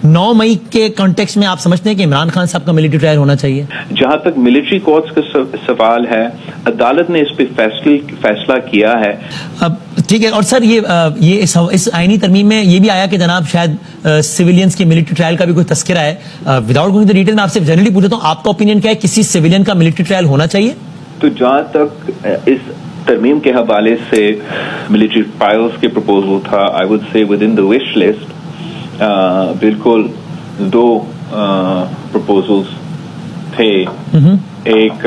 9 مئی کے کانٹیکسٹ میں آپ سمجھتے ہیں کہ عمران خان صاحب کا ملٹری ٹرائل ہونا چاہیے؟ جہاں تک ملٹری کورٹس کا سوال ہے، عدالت نے اس پہ فیصلہ کیا ہے. اب ٹھیک ہے. اور سر یہ اس آئینی ترمیم میں یہ بھی آیا کہ جناب شاید سویلینز کے ملٹری ٹرائل کا بھی کوئی تذکرہ ہے. وداؤٹ گوئنگ ٹو ڈیٹیل میں آپ سے جنرلی پوچھتا ہوں، آپ کا اوپینین کیا ہے، کسی سویلین کا ملٹری ٹرائل ہونا چاہیے؟ تو جہاں تک اس ترمیم کے حوالے سے ملٹری ٹرائلز کے پروپوزل تھا، I would say with in the wish list بالکل 2 پروپوزلز تھے. ایک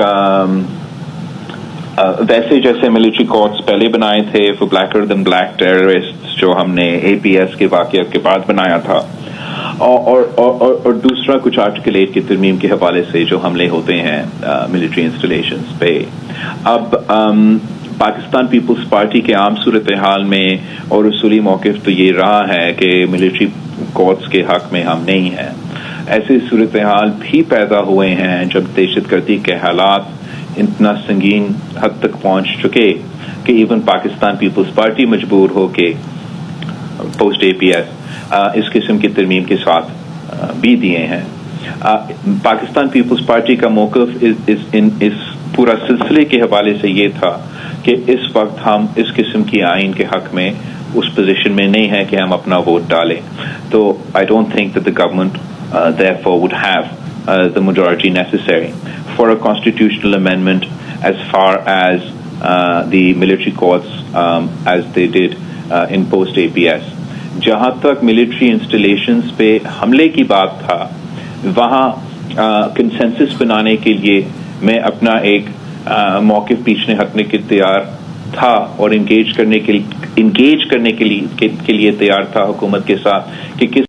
ویسے جیسے ملٹری کورٹس پہلے بنائے تھے فور بلیکر دین بلیک ٹیررسٹ، جو ہم نے اے پی ایس کے واقعات کے بعد بنایا تھا، اور دوسرا کچھ آرٹیکل 8 کی ترمیم کے حوالے سے جو حملے ہوتے ہیں ملٹری انسٹالیشنز پہ. اب پاکستان پیپلز پارٹی کے عام صورتحال میں اور اصولی موقف تو یہ رہا ہے کہ ملٹری کورٹس کے حق میں ہم نہیں ہیں. ایسے صورتحال بھی پیدا ہوئے ہیں جب دہشت گردی کے حالات اتنا سنگین حد تک پہنچ چکے کہ ایون پاکستان پیپلز پارٹی مجبور ہو کے پوسٹ اے پی ایس اس قسم کی ترمیم کے ساتھ بھی دیے ہیں. پاکستان پیپلز پارٹی کا موقف اس پورا سلسلے کے حوالے سے یہ تھا کہ اس وقت ہم اس قسم کی آئین کے حق میں اس پوزیشن میں نہیں ہے کہ ہم اپنا ووٹ ڈالیں. تو I don't think that the government therefore would have the majority necessary for a constitutional amendment as far as the military courts as they did in post APS. جہاں تک ملٹری انسٹالیشنز پہ حملے کی بات تھا، وہاں کنسنسس بنانے کے لیے میں اپنا ایک موقف پیچھے ہٹنے کے تیار تھا اور انگیج کرنے کے لیے تیار تھا حکومت کے ساتھ کہ کس